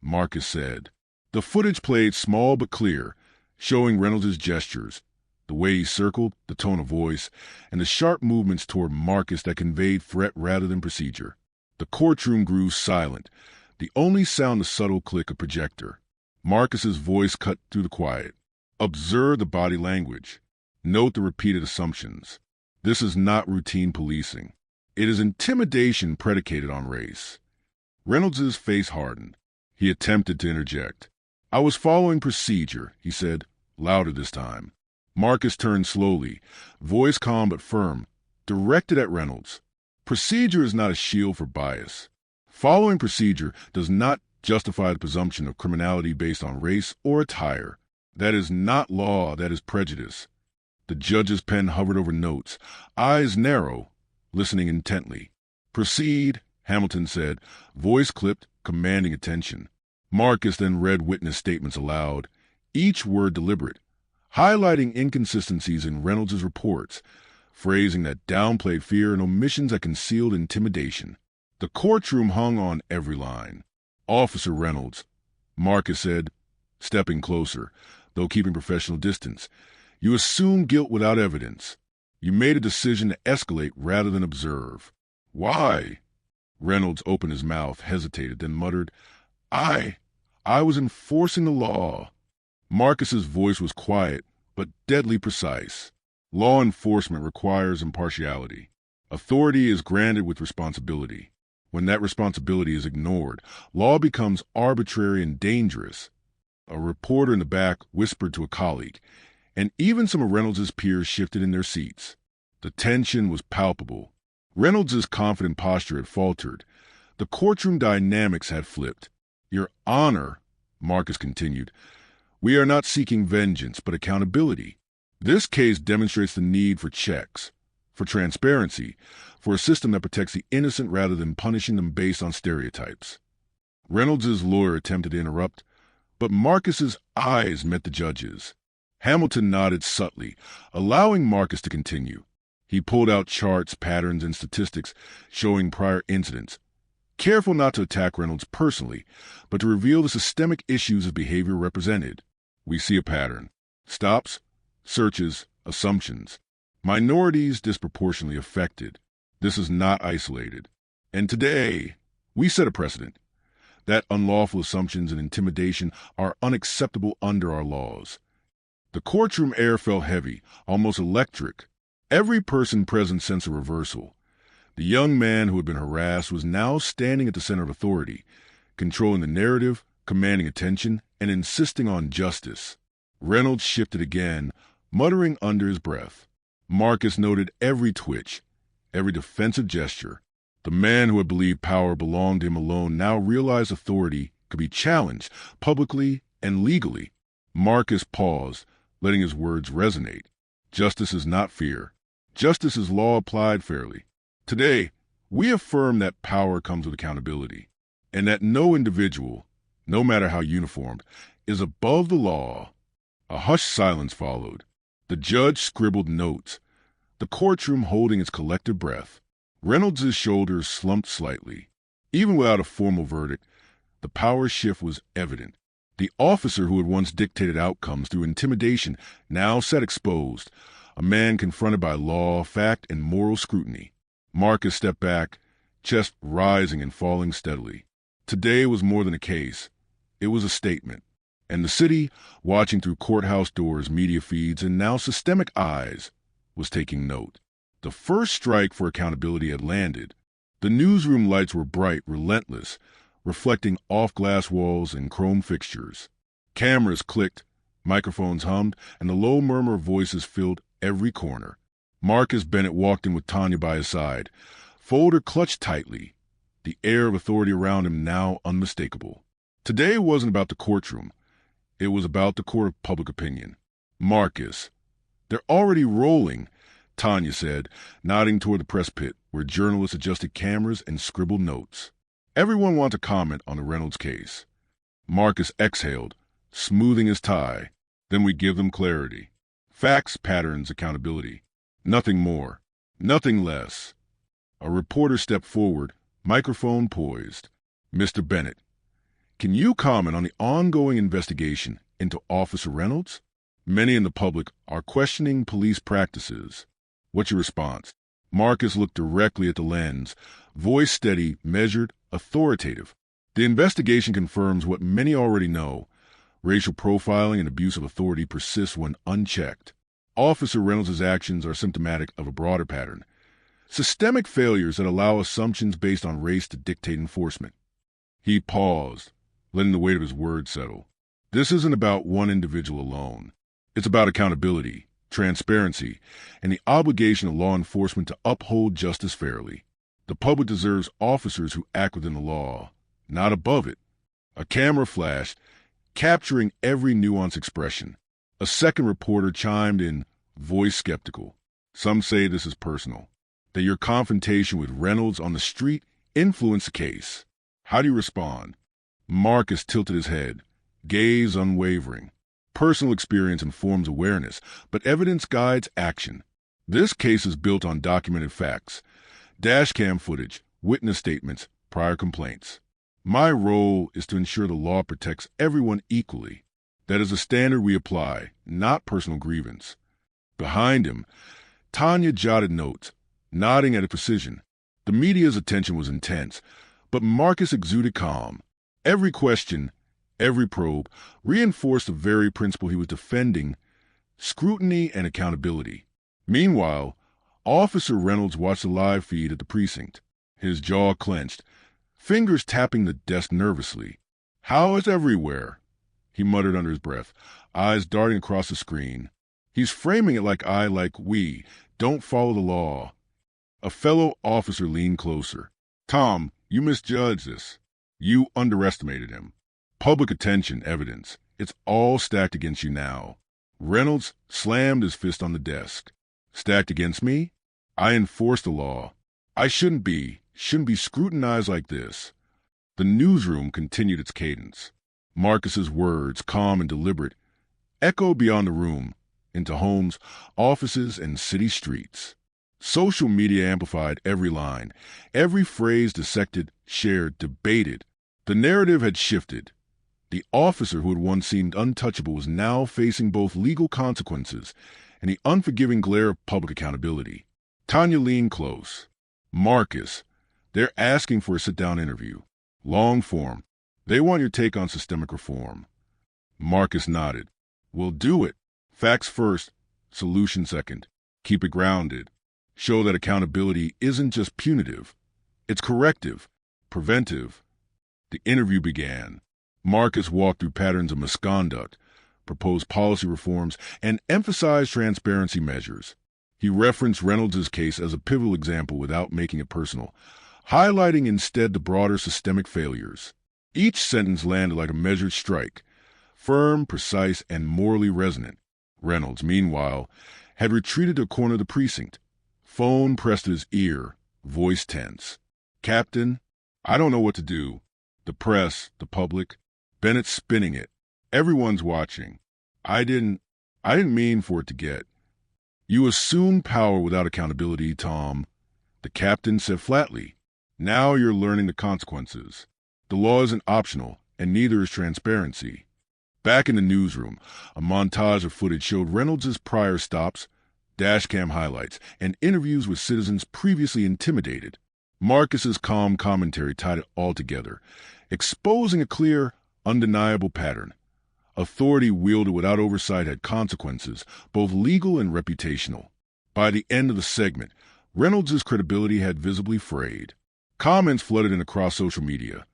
Marcus said. The footage played small but clear, showing Reynolds' gestures, the way he circled, the tone of voice, and the sharp movements toward Marcus that conveyed threat rather than procedure. The courtroom grew silent, the only sound the subtle click of projector. Marcus's voice cut through the quiet. Observe the body language. Note the repeated assumptions. This is not routine policing. It is intimidation predicated on race. Reynolds' face hardened. He attempted to interject. I was following procedure, he said, louder this time. Marcus turned slowly, voice calm but firm, directed at Reynolds. Procedure is not a shield for bias. Following procedure does not justify the presumption of criminality based on race or attire. That is not law, that is prejudice. The judge's pen hovered over notes, eyes narrow, listening intently. Proceed, Hamilton said, voice clipped, commanding attention. Marcus then read witness statements aloud, each word deliberate, highlighting inconsistencies in Reynolds' reports, phrasing that downplayed fear and omissions that concealed intimidation. The courtroom hung on every line. Officer Reynolds, Marcus said, stepping closer, though keeping professional distance. You assumed guilt without evidence. You made a decision to escalate rather than observe. Why? Reynolds opened his mouth, hesitated, then muttered, I was enforcing the law. Marcus's voice was quiet, but deadly precise. Law enforcement requires impartiality. Authority is granted with responsibility. When that responsibility is ignored, law becomes arbitrary and dangerous. A reporter in the back whispered to a colleague, and even some of Reynolds' peers shifted in their seats. The tension was palpable. Reynolds' confident posture had faltered. The courtroom dynamics had flipped. Your Honor, Marcus continued, we are not seeking vengeance, but accountability. This case demonstrates the need for checks, for transparency, for a system that protects the innocent rather than punishing them based on stereotypes. Reynolds' lawyer attempted to interrupt, but Marcus's eyes met the judge's. Hamilton nodded subtly, allowing Marcus to continue. He pulled out charts, patterns, and statistics showing prior incidents, careful not to attack Reynolds personally, but to reveal the systemic issues his behavior represented. We see a pattern. Stops, searches, assumptions. Minorities disproportionately affected. This is not isolated. And today, we set a precedent that unlawful assumptions and intimidation are unacceptable under our laws. The courtroom air felt heavy, almost electric. Every person present sensed a reversal. The young man who had been harassed was now standing at the center of authority, controlling the narrative, commanding attention, and insisting on justice. Reynolds shifted again, muttering under his breath. Marcus noted every twitch, every defensive gesture. The man who had believed power belonged to him alone now realized authority could be challenged publicly and legally. Marcus paused, letting his words resonate. Justice is not fear. Justice is law applied fairly. Today, we affirm that power comes with accountability, and that no individual, no matter how uniformed, is above the law. A hushed silence followed. The judge scribbled notes, the courtroom holding its collective breath. Reynolds' shoulders slumped slightly. Even without a formal verdict, the power shift was evident. The officer who had once dictated outcomes through intimidation now sat exposed, a man confronted by law, fact, and moral scrutiny. Marcus stepped back, chest rising and falling steadily. Today was more than a case. It was a statement. And the city, watching through courthouse doors, media feeds, and now systemic eyes, was taking note. The first strike for accountability had landed. The newsroom lights were bright, relentless, reflecting off glass walls and chrome fixtures. Cameras clicked, microphones hummed, and the low murmur of voices filled every corner. Marcus Bennett walked in with Tanya by his side, folder clutched tightly, the air of authority around him now unmistakable. Today wasn't about the courtroom. It was about the court of public opinion. Marcus. They're already rolling, Tanya said, nodding toward the press pit, where journalists adjusted cameras and scribbled notes. Everyone wanted to comment on the Reynolds case. Marcus exhaled, smoothing his tie. Then we give them clarity. Facts, patterns, accountability. Nothing more. Nothing less. A reporter stepped forward, microphone poised. Mr. Bennett, can you comment on the ongoing investigation into Officer Reynolds? Many in the public are questioning police practices. What's your response? Marcus looked directly at the lens, voice steady, measured, authoritative. The investigation confirms what many already know. Racial profiling and abuse of authority persists when unchecked. Officer Reynolds' actions are symptomatic of a broader pattern. Systemic failures that allow assumptions based on race to dictate enforcement. He paused, letting the weight of his words settle. This isn't about one individual alone. It's about accountability, transparency, and the obligation of law enforcement to uphold justice fairly. The public deserves officers who act within the law, not above it. A camera flashed, capturing every nuanced expression. A second reporter chimed in, voice skeptical. Some say this is personal, that your confrontation with Reynolds on the street influenced the case. How do you respond? Marcus tilted his head, gaze unwavering. Personal experience informs awareness, but evidence guides action. This case is built on documented facts, dashcam footage, witness statements, prior complaints. My role is to ensure the law protects everyone equally. That is a standard we apply, not personal grievance. Behind him, Tanya jotted notes, nodding at precision. The media's attention was intense, but Marcus exuded calm. Every question, every probe, reinforced the very principle he was defending: scrutiny and accountability. Meanwhile, Officer Reynolds watched the live feed at the precinct, his jaw clenched, fingers tapping the desk nervously. "How is everywhere?" he muttered under his breath, eyes darting across the screen. "He's framing it like we don't follow the law." A fellow officer leaned closer. "Tom, you misjudged this. You underestimated him. Public attention, evidence. It's all stacked against you now." Reynolds slammed his fist on the desk. "Stacked against me? I enforce the law. I shouldn't be scrutinized like this." The newsroom continued its cadence. Marcus's words, calm and deliberate, echoed beyond the room, into homes, offices, and city streets. Social media amplified every line, every phrase dissected, shared, debated. The narrative had shifted. The officer who had once seemed untouchable was now facing both legal consequences and the unforgiving glare of public accountability. Tanya leaned close. "Marcus, they're asking for a sit-down interview. Long form. They want your take on systemic reform." Marcus nodded. "We'll do it. Facts first, solution second. Keep it grounded. Show that accountability isn't just punitive. It's corrective, preventive." The interview began. Marcus walked through patterns of misconduct, proposed policy reforms, and emphasized transparency measures. He referenced Reynolds' case as a pivotal example without making it personal, highlighting instead the broader systemic failures. Each sentence landed like a measured strike, firm, precise, and morally resonant. Reynolds, meanwhile, had retreated to a corner of the precinct, phone pressed to his ear, voice tense. "Captain, I don't know what to do. The press, the public, Bennett's spinning it. Everyone's watching. I didn't mean for it to get." "You assumed power without accountability, Tom," the captain said flatly. "Now you're learning the consequences. The law isn't optional, and neither is transparency." Back in the newsroom, a montage of footage showed Reynolds' prior stops, dashcam highlights, and interviews with citizens previously intimidated. Marcus's calm commentary tied it all together, exposing a clear, undeniable pattern. Authority wielded without oversight had consequences, both legal and reputational. By the end of the segment, Reynolds' credibility had visibly frayed. Comments flooded in across social media.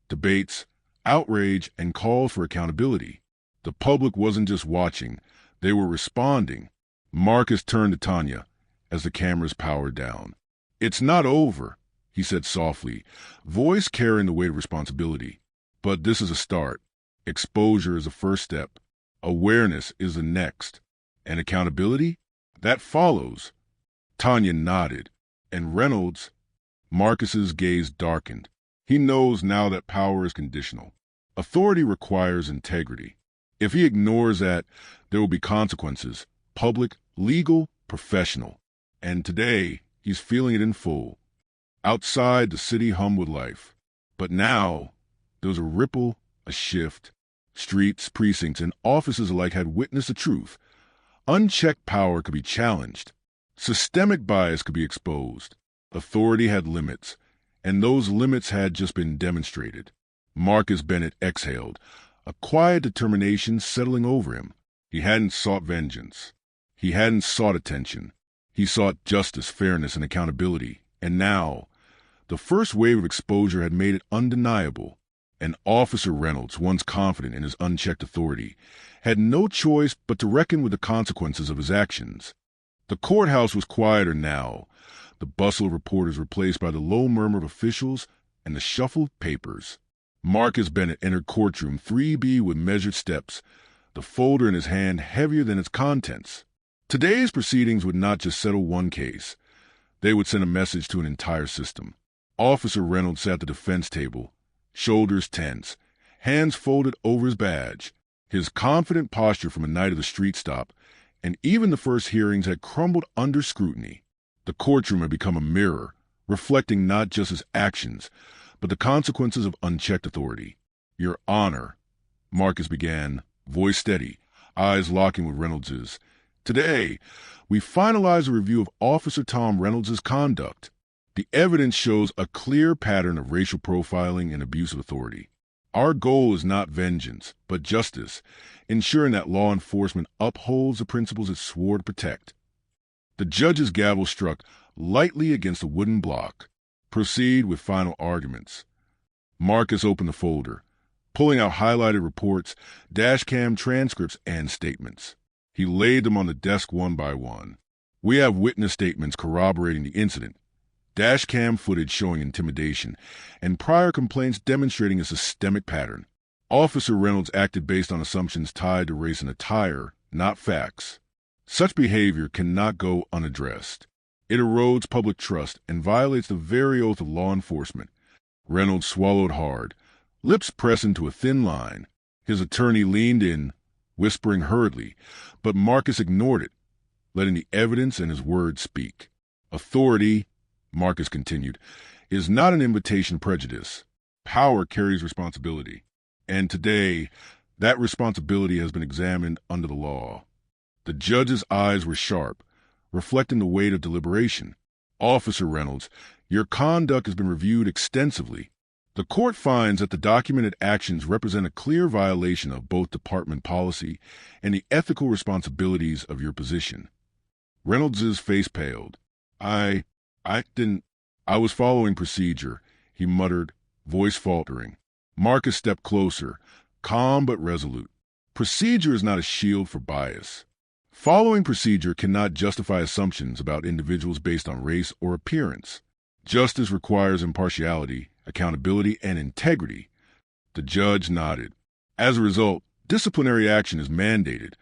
Debates, outrage, and calls for accountability. The public wasn't just watching, they were responding. Marcus turned to Tanya as the cameras powered down. "It's not over," he said softly, voice carrying the weight of responsibility. "But this is a start. Exposure is the first step. Awareness is the next. And accountability? That follows." Tanya nodded, and Reynolds, Marcus's gaze darkened. He knows now that power is conditional. Authority requires integrity. If he ignores that, there will be consequences, public, legal, professional. And today, he's feeling it in full. Outside, the city hummed with life. But now, there was a ripple, a shift. Streets, precincts, and offices alike had witnessed the truth. Unchecked power could be challenged. Systemic bias could be exposed. Authority had limits, and those limits had just been demonstrated. Marcus Bennett exhaled, a quiet determination settling over him. He hadn't sought vengeance. He hadn't sought attention. He sought justice, fairness, and accountability. And now, the first wave of exposure had made it undeniable. And Officer Reynolds, once confident in his unchecked authority, had no choice but to reckon with the consequences of his actions. The courthouse was quieter now, the bustle of reporters replaced by the low murmur of officials and the shuffled papers. Marcus Bennett entered Courtroom 3B with measured steps, the folder in his hand heavier than its contents. Today's proceedings would not just settle one case. They would send a message to an entire system. Officer Reynolds sat at the defense table, shoulders tense, hands folded over his badge. His confident posture from a night of the street stop, and even the first hearings, had crumbled under scrutiny. The courtroom had become a mirror, reflecting not just his actions, but the consequences of unchecked authority. "Your Honor," Marcus began, voice steady, eyes locking with Reynolds's, Today, we finalize a review of Officer Tom Reynolds' conduct. The evidence shows a clear pattern of racial profiling and abuse of authority. Our goal is not vengeance, but justice, ensuring that law enforcement upholds the principles it swore to protect. The judge's gavel struck lightly against a wooden block. Proceed with final arguments. Marcus opened the folder, pulling out highlighted reports, dashcam transcripts, and statements. He laid them on the desk one by one. We have witness statements corroborating the incident, dashcam footage showing intimidation, and prior complaints demonstrating a systemic pattern. Officer Reynolds acted based on assumptions tied to race and attire, not facts. Such behavior cannot go unaddressed. It erodes public trust and violates the very oath of law enforcement. Reynolds swallowed hard, lips pressed into a thin line. His attorney leaned in, whispering hurriedly, but Marcus ignored it, letting the evidence and his words speak. Authority, Marcus continued, is not an invitation to prejudice. Power carries responsibility. And today, that responsibility has been examined under the law. The judge's eyes were sharp, reflecting the weight of deliberation. Officer Reynolds, your conduct has been reviewed extensively. The court finds that the documented actions represent a clear violation of both department policy and the ethical responsibilities of your position. Reynolds's face paled. I was following procedure, he muttered, voice faltering. Marcus stepped closer, calm but resolute. Procedure is not a shield for bias. Following procedure cannot justify assumptions about individuals based on race or appearance. Justice requires impartiality, accountability, and integrity. The judge nodded. As a result, disciplinary action is mandated.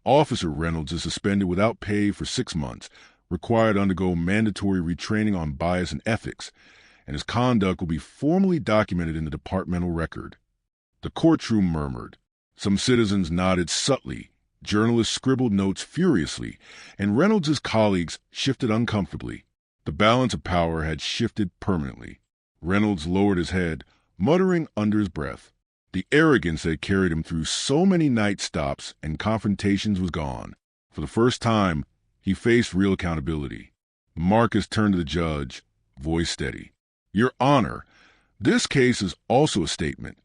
Officer Reynolds is suspended without pay for 6 months, required to undergo mandatory retraining on bias and ethics, and his conduct will be formally documented in the departmental record. The courtroom murmured. Some citizens nodded subtly. Journalists scribbled notes furiously, and Reynolds' colleagues shifted uncomfortably. The balance of power had shifted permanently. Reynolds lowered his head, muttering under his breath. The arrogance that carried him through so many night stops and confrontations was gone. For the first time, he faced real accountability. Marcus turned to the judge, voice steady. Your Honor, this case is also a statement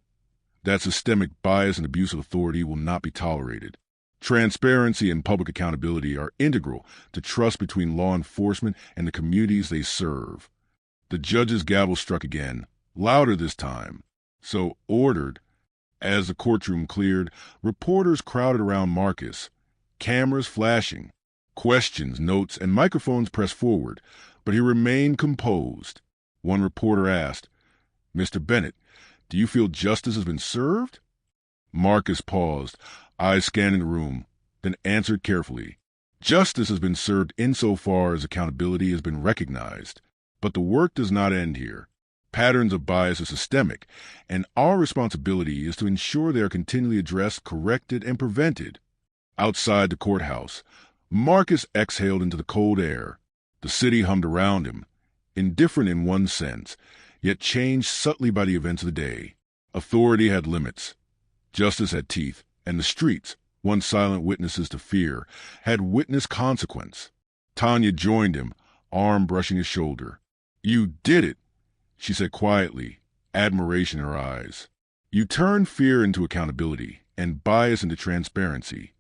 that systemic bias and abuse of authority will not be tolerated. Transparency and public accountability are integral to trust between law enforcement and the communities they serve. The judge's gavel struck again, louder this time. So ordered. As the courtroom cleared, reporters crowded around Marcus, cameras flashing, questions, notes, and microphones pressed forward, but he remained composed. One reporter asked, Mr. Bennett, do you feel justice has been served? Marcus paused, eyes scanning the room, then answered carefully. Justice has been served insofar as accountability has been recognized. But the work does not end here. Patterns of bias are systemic, and our responsibility is to ensure they are continually addressed, corrected, and prevented. Outside the courthouse, Marcus exhaled into the cold air. The city hummed around him, indifferent in one sense, yet changed subtly by the events of the day. Authority had limits. Justice had teeth, and the streets, once silent witnesses to fear, had witnessed consequence. Tanya joined him, arm brushing his shoulder. You did it, she said quietly, admiration in her eyes. You turned fear into accountability and bias into transparency.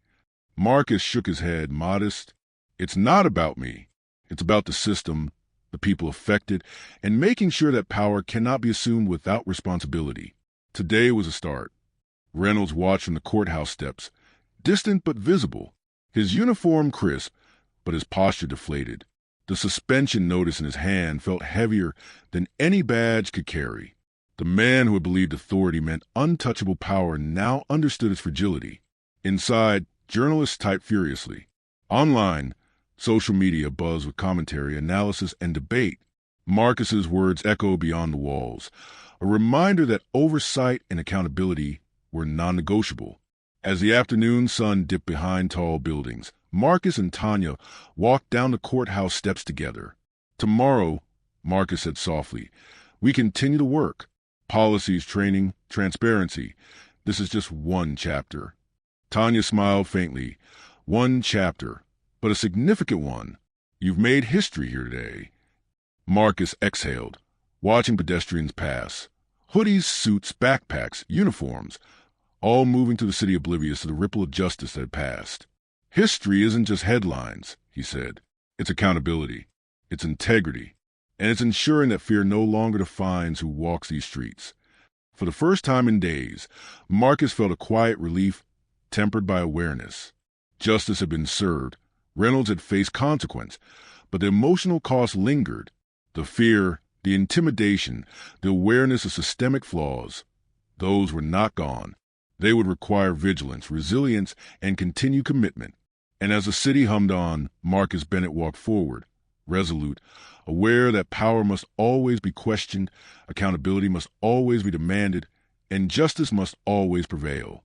Marcus shook his head, modest. It's not about me. It's about the system, the people affected, and making sure that power cannot be assumed without responsibility. Today was a start. Reynolds watched from the courthouse steps, distant but visible, his uniform crisp, but his posture deflated. The suspension notice in his hand felt heavier than any badge could carry. The man who had believed authority meant untouchable power now understood its fragility. Inside, journalists typed furiously. Online, social media buzzed with commentary, analysis, and debate. Marcus's words echoed beyond the walls, a reminder that oversight and accountability were non-negotiable. As the afternoon sun dipped behind tall buildings, Marcus and Tanya walked down the courthouse steps together. Tomorrow, Marcus said softly, we continue to work. Policies, training, transparency. This is just one chapter. Tanya smiled faintly. One chapter. but a significant one. You've made history here today. Marcus exhaled, watching pedestrians pass. Hoodies, suits, backpacks, uniforms, all moving through the city oblivious to the ripple of justice that had passed. History isn't just headlines, he said. It's accountability, it's integrity, and it's ensuring that fear no longer defines who walks these streets. For the first time in days, Marcus felt a quiet relief tempered by awareness. Justice had been served, Reynolds had faced consequence, but the emotional cost lingered. The fear, the intimidation, the awareness of systemic flaws, those were not gone. They would require vigilance, resilience, and continued commitment. And as the city hummed on, Marcus Bennett walked forward, resolute, aware that power must always be questioned, accountability must always be demanded, and justice must always prevail.